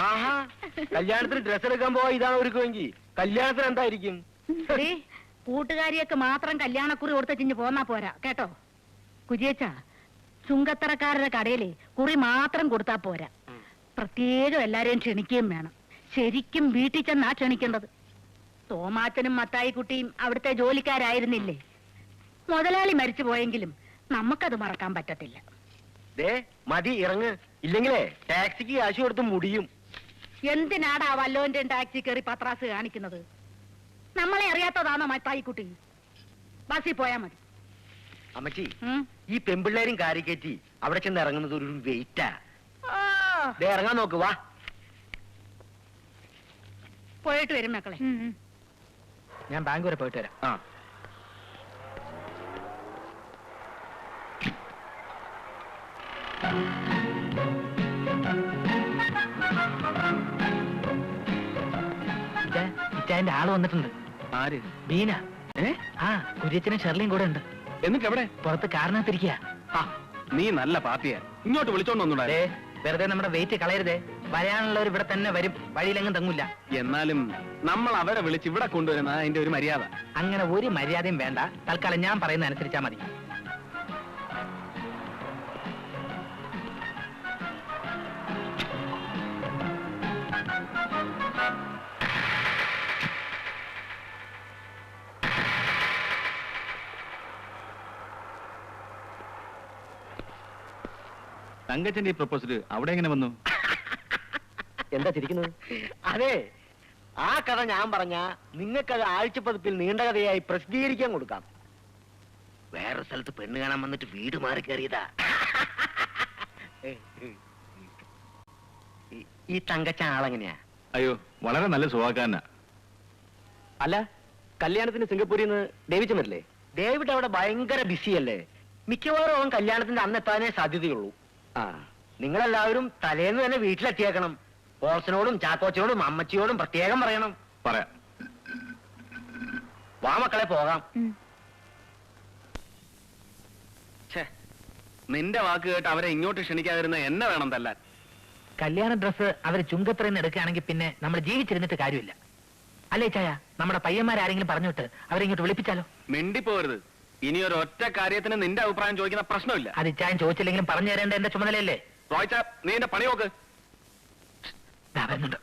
ആഹാ, കല്യാണത്തിന് ഡ്രസ് എടുക്കാൻ പോവാ ഇതാണ് ഒരുക്കുമെങ്കിൽ കല്യാണത്തിന് എന്തായിരിക്കും? കൂട്ടുകാരിയൊക്കെ മാത്രം കല്യാണക്കുറി കൊടുത്ത് ചിഞ്ഞ് പോന്നാ പോരാ കേട്ടോ. കുജിയച്ച, ചുങ്കത്തറക്കാരുടെ കടയിലെ കുറി മാത്രം കൊടുത്താ പോരാ, പ്രത്യേകം എല്ലാരെയും ക്ഷണിക്കുകയും വേണം. ശരിക്കും വീട്ടിൽ ചെന്നാ ക്ഷണിക്കേണ്ടത്. തോമാച്ചനും മത്തായിക്കുട്ടിയും അവിടുത്തെ ജോലിക്കാരായിരുന്നില്ലേ? മുതലാളി മരിച്ചു പോയെങ്കിലും നമുക്കത് മറക്കാൻ പറ്റത്തില്ല. മതി, ഇറങ്ങ്, ഇല്ലെങ്കിലേ ടാക്സിക്ക് കാശ് കൊടുത്ത് മുടിയും. എന്തിനാടാ വല്ലോന്റെ ടാക്സി കയറി പത്രാസ് കാണിക്കുന്നത്? നമ്മളെ അറിയാത്തതാണോ മത്തായിക്കുട്ടി? ബസ്സിൽ പോയാ മതി. അമ്മച്ചി, ഈ പെമ്പിള്ളേരും കാരിക്കറ്റി അവിടെ ചെന്ന് ഇറങ്ങുന്നത് ഒരു വെയിറ്റാ. ഇറങ്ങാൻ നോക്ക്, വാ. പോയിട്ട് വരും മക്കളെ. ഞാൻ ബാങ്ക് വരെ പോയിട്ട് വരാം. ഇച്ചായന്റെ ആള് വന്നിട്ടുണ്ട്. ആര്? ബീന. ആ, കുര്യച്ചനും ഷെർലിയും കൂടെ ഉണ്ട്. എന്നിട്ട് എവിടെ? പുറത്ത് കാരണത്തിരിക്കുക. നീ നല്ല പാർട്ടിയാ, ഇങ്ങോട്ട് വിളിച്ചോണ്ടൊന്നുണ്ടേ. വെറുതെ നമ്മുടെ വെയിറ്റ് കളയരുതേ. വരാനുള്ളവർ ഇവിടെ തന്നെ വരും, വഴിയിലെങ്ങും തങ്ങൂല. എന്നാലും നമ്മൾ അവരെ വിളിച്ച് ഇവിടെ കൊണ്ടുവരുന്ന അതിന്റെ ഒരു മര്യാദ. അങ്ങനെ ഒരു മര്യാദയും വേണ്ട. തൽക്കാലം ഞാൻ പറയുന്ന അനുസരിച്ചാ മതി. തങ്കച്ചന്റെ ഈ പ്രപ്പോസൽ അവിടെ എങ്ങനെ വന്നു? എന്താ ചിരിക്കുന്നത്? അതെ, ആ കഥ ഞാൻ പറഞ്ഞ നിങ്ങൾക്കത് ആഴ്ചപ്പതിപ്പിൽ നീണ്ട കഥയായി പ്രസിദ്ധീകരിക്കാൻ കൊടുക്കാം. വേറെ സ്ഥലത്ത് പെണ്ണ് കാണാൻ വന്നിട്ട് വീട് മാറി കയറിയതാ. ഈ തങ്കച്ച ആളെങ്ങനെയാ? അയ്യോ, വളരെ നല്ല സ്വഭാവക്കാരനാ. അല്ല, കല്യാണത്തിന് സിംഗപ്പൂരിൽ നിന്ന് ഡേവിഡ് വരില്ലേ? ഡേവിഡ് അവിടെ ഭയങ്കര ബിസിയല്ലേ. മിക്കവാറും അവൻ കല്യാണത്തിന്റെ അന്ന് എത്താനേ സാധ്യതയുള്ളൂ. നിങ്ങളെല്ലാവരും തലേന്ന് തന്നെ വീട്ടിലെത്തിയേക്കണം. ബോസിനോടും ചാക്കോച്ചനോടും അമ്മച്ചിയോടും പ്രത്യേകം പറയണം. പറയാം. വാ മക്കളെ, പോകാം. നിന്റെ വാക്ക് കേട്ട് അവരെ ഇങ്ങോട്ട് ക്ഷണിക്കാതിരുന്ന എന്നെ വേണം തല്ലാൻ. കല്യാണ ഡ്രസ്സ് അവര് ചുങ്കത്രന്ന് എടുക്കുകയാണെങ്കിൽ പിന്നെ നമ്മൾ ജീവിച്ചിരുന്നിട്ട് കാര്യമില്ല. അല്ലേ ചായ? നമ്മുടെ പയ്യന്മാരാരെങ്കിലും പറഞ്ഞിട്ട് അവരിങ്ങോട്ട് വിളിപ്പിച്ചാലോ? മിണ്ടിപ്പോരുത്. ഇനി ഒരു ഒറ്റ കാര്യത്തിന് നിന്റെ അഭിപ്രായം ചോദിക്കുന്ന പ്രശ്നമില്ല. അത് ചായൻ ചോദിച്ചില്ലെങ്കിലും പറഞ്ഞു തരേണ്ട എന്റെ ചുമതലയല്ലേ? റോയ്ച്ച, നീ എന്റെ പണി നോക്ക്. വരുന്നുണ്ട്.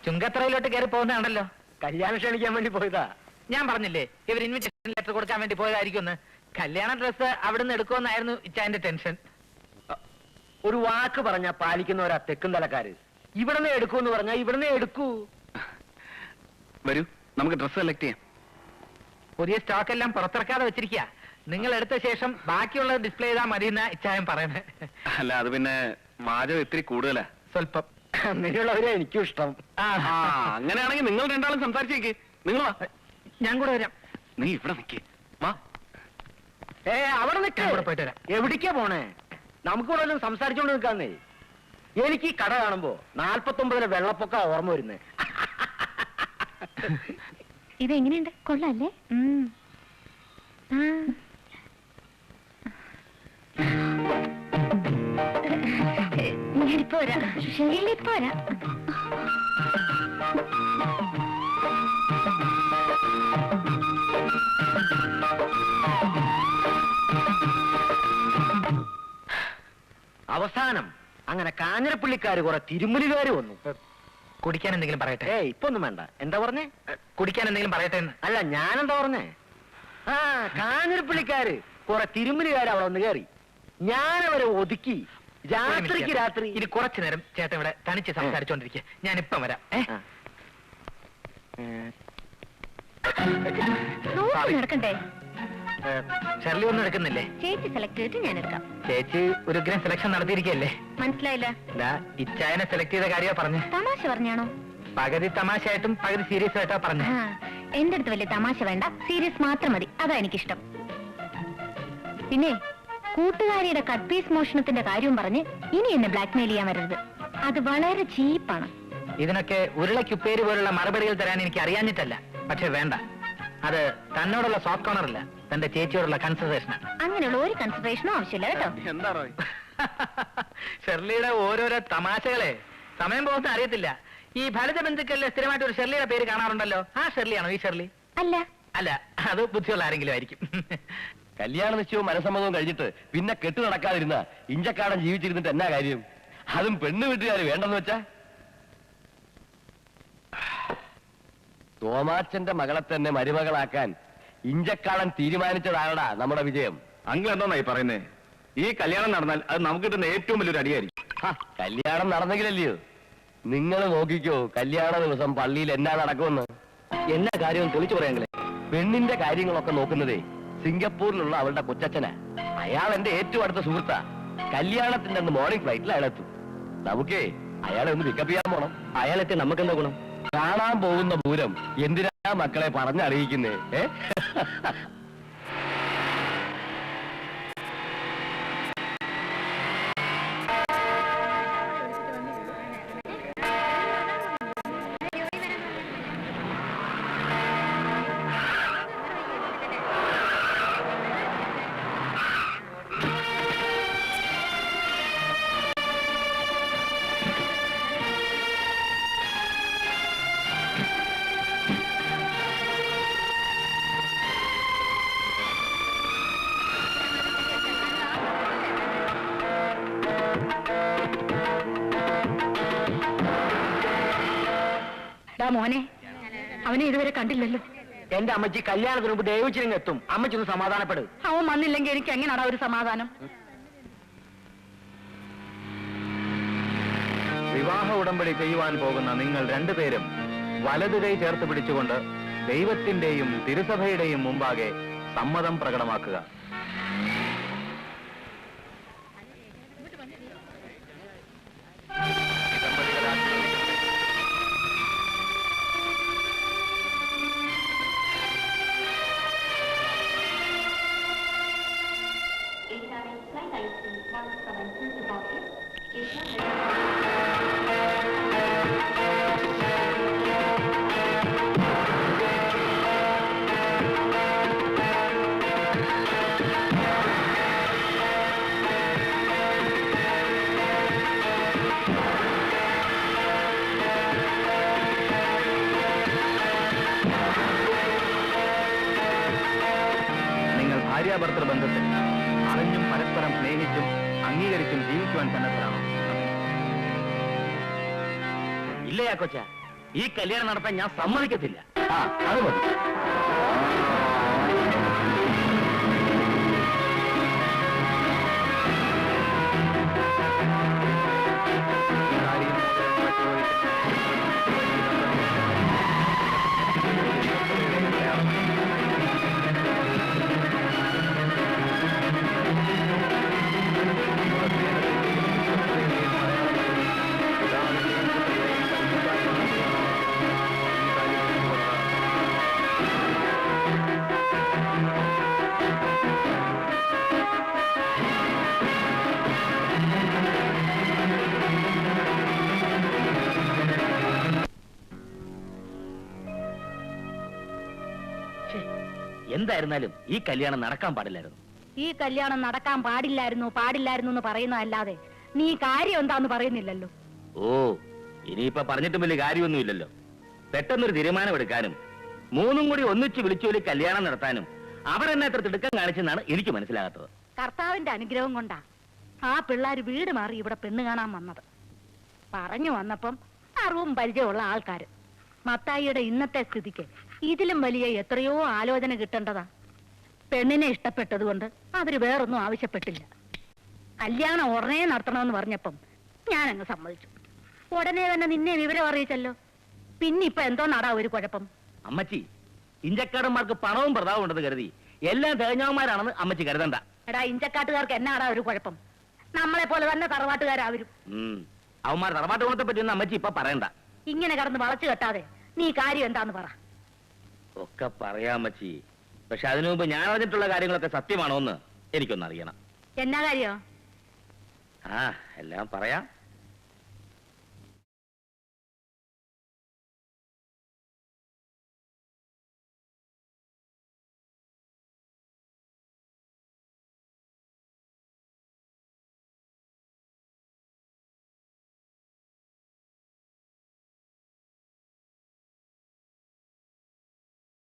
ചുങ്കത്രയിലോട്ട് കയറി പോകുന്നതാണല്ലോ. കല്യാണം ക്ഷണിക്കാൻ വേണ്ടി പോയതാ. ഞാൻ പറഞ്ഞില്ലേ ഇവർ ഇൻവിറ്റേഷൻ ലെറ്റർ കൊടുക്കാൻ വേണ്ടി പോയതായിരിക്കും. കല്യാണ ഡ്രസ്സ് അവിടുന്ന് എടുക്കുമെന്നായിരുന്നു ഇച്ചായന്റെ ടെൻഷൻ. ഒരു വാക്ക് പറഞ്ഞാ പാലിക്കുന്നവരാ തെക്കും തലക്കാര്. ഇവിടുന്ന് എടുക്കൂന്ന് പറഞ്ഞാ ഇവിടുന്ന് എടുക്കൂ. വരൂ, നമുക്ക് ഡ്രസ്സ് സെലക്ട് ചെയ്യാം. പുതിയ സ്റ്റോക്ക് എല്ലാം പുറത്തിറക്കാതെ വെച്ചിരിക്കുക. നിങ്ങൾ എടുത്ത ശേഷം ബാക്കിയുള്ളത് ഡിസ്പ്ലേ ചെയ്താൽ മതി എന്നാ ഇച്ചായൻ പറയുന്നത്. അല്ല, അത് പിന്നെ വാചകം ഇത്തിരി കൂടുതലാ. സ്വല്പം. അങ്ങനെയുള്ളവരെ എനിക്കും ഇഷ്ടം. അങ്ങനെയാണെങ്കിൽ നിങ്ങൾ രണ്ടാളും സംസാരിച്ചേക്ക്. നിങ്ങൾ വാ, ഞാൻ കൂടെ വരാം. നീ ഇവിടെ നിൽക്കേ. വാ. അവിടെ നിൽക്കാൻ കൂടെ പോയിട്ട് വരാം. എവിടേക്കാ പോണേ? നമുക്കിവിടെ വല്ലതും സംസാരിച്ചോണ്ട് നിൽക്കാന്നേ. എനിക്ക് ഈ കട കാണുമ്പോ 49 വെള്ളപ്പൊക്ക ഓർമ്മ വരുന്നേ. ഇതെങ്ങനെയുണ്ട്? കൊള്ളാല്ലേ? ഞാനിപ്പോ വരാം. ശരിയിലിപ്പോ വരാം. അവസാനം അങ്ങനെ കാഞ്ഞിരപ്പള്ളിക്കാര് കുറെ തിരുമുലുകാര് വന്നു. കുടിക്കാൻ എന്തെങ്കിലും പറയട്ടെ? ഇപ്പൊ ഒന്നും വേണ്ട. എന്താ പറഞ്ഞേ? കുടിക്കാൻ എന്തെങ്കിലും പറയട്ടെ എന്ന്. അല്ല, ഞാനെന്താ പറഞ്ഞേ? കാഞ്ഞിരപ്പള്ളിക്കാര് കുറെ തിരുമുലുകാര് അവിടെ വന്ന് കയറി. ഞാനവരെ ഒതുക്കി. രാത്രിക്ക് രാത്രി. ഇനി കുറച്ചു നേരം ചേട്ടൻ ഇവിടെ തനിച്ച് സംസാരിച്ചോണ്ടിരിക്കുക. ഞാനിപ്പം വരാം. നടക്കണ്ടേ? ഷെർലി ഒന്നും എടുക്കുന്നില്ലേ? ചേച്ചി സെലക്ട് ചെയ്തിട്ട് ഞാൻ എടുക്കാം. ചേച്ചി ഒരു ഗ്രാം സെലക്ഷൻ നടത്തിയിരിക്കല്ലേ? മനസ്സിലായില്ല. ഇച്ചായനെ സെലക്ട് ചെയ്ത കാര്യമാ പറഞ്ഞു. തമാശ പറഞ്ഞാണോ? പകുതി തമാശയായിട്ടും പകുതി സീരിയസ് ആയിട്ടാ പറഞ്ഞു. എന്റെ അടുത്ത് വലിയ തമാശ വേണ്ട, സീരിയസ് മാത്രം മതി. അതാ എനിക്കിഷ്ടം. പിന്നെ കൂട്ടുകാരിയുടെ കട്ട് പീസ് മോഷണത്തിന്റെ കാര്യവും പറഞ്ഞ് ഇനി എന്നെ ബ്ലാക്ക്മെയിൽ ചെയ്യാൻ വരരുത്. അത് വളരെ ചീപ്പാണ്. ഇതിനൊക്കെ ഉരുളക്കുപ്പേര് പോലുള്ള മറുപടികൾ തരാൻ എനിക്ക് അറിയാഞ്ഞിട്ടല്ല. പക്ഷെ വേണ്ട, അത് തന്നോടുള്ള സോഫ്റ്റ് കോർണർ അല്ല, തന്റെ ചേച്ചിയോടുള്ള കൺസിഡറേഷൻ. അങ്ങനെയുള്ള ഒരു കൺസിഡറേഷനും ആവശ്യമില്ല കേട്ടോ. എന്താ റോയ്? ഷെർലിയുടെ ഓരോരോ തമാശകളെ സമയം പോകുന്ന അറിയത്തില്ല. ഈ ഫലിത ബന്ധുക്കളിൽ സ്ഥിരമായിട്ട് ഒരു ഷെർലിയുടെ പേര് കാണാറുണ്ടല്ലോ. ആ ഷെർലിയാണോ ഈ ഷെർലി? അല്ല. അല്ല, അത് ബുദ്ധിയുള്ള ആരെങ്കിലും ആയിരിക്കും. കല്യാണ നിശ്ചയവും മനസ്സമ്മതവും കഴിഞ്ഞിട്ട് പിന്നെ കെട്ടു നടക്കാതിരുന്ന ഇഞ്ചക്കാടൻ ജീവിച്ചിരുന്നിട്ട് എന്നാ കാര്യം? അതും പെണ്ണു വീട്ടുകാര് വേണ്ടെന്ന് വെച്ചാ. തോമാച്ചന്റെ മകളെ തന്നെ മരുമകളാക്കാൻ ഇഞ്ചക്കാടൻ തീരുമാനിച്ചതാണടാ നമ്മുടെ വിജയം. അങ്കിൾ എന്തായി പറയുന്നേ? ഈ കല്യാണം നടന്നാൽ അത് നമുക്ക് കിട്ടുന്ന ഏറ്റവും വലിയൊരു അടിയായിരിക്കും. കല്യാണം നടന്നെങ്കിലല്ലയോ? നിങ്ങൾ നോക്കിക്കോ, കല്യാണ ദിവസം പള്ളിയിൽ എന്നാ നടക്കുമെന്ന്. എന്നാ കാര്യം തെളിച്ചു പറയാങ്ങളെ. പെണ്ണിന്റെ കാര്യങ്ങളൊക്കെ നോക്കുന്നതേ സിംഗപ്പൂരിലുള്ള അവളുടെ കൊച്ചച്ഛനാ. അയാൾ എന്റെ ഏറ്റവും അടുത്ത സുഹൃത്താ. കല്യാണത്തിന്റെ അന്ന് മോർണിംഗ് ഫ്ലൈറ്റിൽ അയാളെത്തും. നമുക്കേ അയാളെ ഒന്ന് പിക്കപ്പ് ചെയ്യാൻ പോണം. അയാളെത്തി നമുക്ക് എന്താ ഗുണം? കാണാൻ പോകുന്ന പൂരം എന്തിനാ മക്കളെ പറഞ്ഞറിയിക്കുന്നേ? മോനെ, അവനെ ഇതുവരെ കണ്ടില്ലല്ലോ. എന്റെ അമ്മച്ചി കല്യാണത്തിന് മുമ്പ് ദേവിച്ചിരിങ്ങ് എത്തും. അമ്മച്ചി ഒന്ന് സമാധാനപ്പെടും. അവൻ വന്നില്ലെങ്കിൽ എനിക്ക് എങ്ങനെയാടാ ഒരു സമാധാനം? വിവാഹ ഉടമ്പടി ചെയ്യുവാൻ പോകുന്ന നിങ്ങൾ രണ്ടുപേരും വലതു കൈ ചേർത്ത് പിടിച്ചുകൊണ്ട് ദൈവത്തിന്റെയും തിരുസഭയുടെയും മുമ്പാകെ സമ്മതം പ്രകടമാക്കുക. ഭാര്യാഭർത്തൃ ബന്ധത്തിൽ അറിഞ്ഞും പരസ്പരം സ്നേഹിച്ചും അംഗീകരിച്ചും ജീവിക്കുവാൻ സന്നദ്ധരാണോ? ഇല്ലയാ കൊച്ച, ഈ കല്യാണം നടത്താൻ ഞാൻ സമ്മതിക്കത്തില്ല. അത് മതി. എന്തായിരുന്നാലും ഈ കല്യാണം നടക്കാൻ പാടില്ലായിരുന്നു. ഈ കല്യാണം നടക്കാൻ പാടില്ലായിരുന്നു എന്ന് പറയുന്നതല്ലാതെ നീ കാര്യം എന്താന്ന് പറയുന്നില്ലല്ലോ. ഓ, ഇനിയിപ്പൊ പറഞ്ഞിട്ടും വലിയ കാര്യമൊന്നുമില്ലല്ലോ. പെട്ടെന്നൊരു തീരുമാനമെടുക്കാനും മൂന്നും കൂടി ഒന്നിച്ച് വിളിച്ചോലി കല്യാണം നടത്താനും അവരെന്നെ എത്ര തിടുക്കം കാണിച്ചെന്നാണ് എനിക്ക് മനസ്സിലാകാത്തത്. കർത്താവിന്റെ അനുഗ്രഹം കൊണ്ടാ ആ പിള്ളേര് വീട് മാറി ഇവിടെ പെണ്ണ് കാണാൻ വന്നത്. പറഞ്ഞു വന്നപ്പം അറിവും പരിചയമുള്ള ആൾക്കാര്. മത്തായിയുടെ ഇന്നത്തെ സ്ഥിതിക്ക് ഇതിലും വലിയ എത്രയോ ആലോചന കിട്ടേണ്ടതാ. പെണ്ണിനെ ഇഷ്ടപ്പെട്ടത് കൊണ്ട് അവര് വേറൊന്നും ആവശ്യപ്പെട്ടില്ല. കല്യാണം ഉടനെ നടത്തണമെന്ന് പറഞ്ഞപ്പം ഞാനങ്ങ് സമ്മതിച്ചു. ഉടനെ തന്നെ നിന്നെ വിവരം അറിയിച്ചല്ലോ. പിന്നെ ഇപ്പൊ എന്തോ നടാ ഒരു കുഴപ്പം? അമ്മച്ചി, ഇഞ്ചക്കാടന്മാർക്ക് പണവും പ്രതാപവും ഉണ്ടെന്ന് കരുതി എല്ലാം തേഞ്ഞവന്മാരാണെന്ന് അമ്മച്ചി കരുതണ്ട. എടാ, ഇഞ്ചക്കാട്ടുകാർക്ക് എന്നാടാ ഒരു കുഴപ്പം? നമ്മളെ പോലെ തന്നെ തറവാട്ടുകാരാവരും. അവന്മാർ തറവാട്ട് ഗുണത്തെ പറ്റിയൊന്നും അമ്മച്ചി ഇപ്പൊ പറയണ്ട. ഇങ്ങനെ കടന്ന് വളച്ചു കെട്ടാതെ നീ കാര്യം എന്താന്ന് പറ. ഒക്കെ പറയാം അമ്മച്ചി, പക്ഷെ അതിനു മുമ്പ് ഞാൻ അറിഞ്ഞിട്ടുള്ള കാര്യങ്ങളൊക്കെ സത്യമാണോ എന്ന് എനിക്കൊന്നറിയണം. എന്നാ കാര്യം? എല്ലാം പറയാം.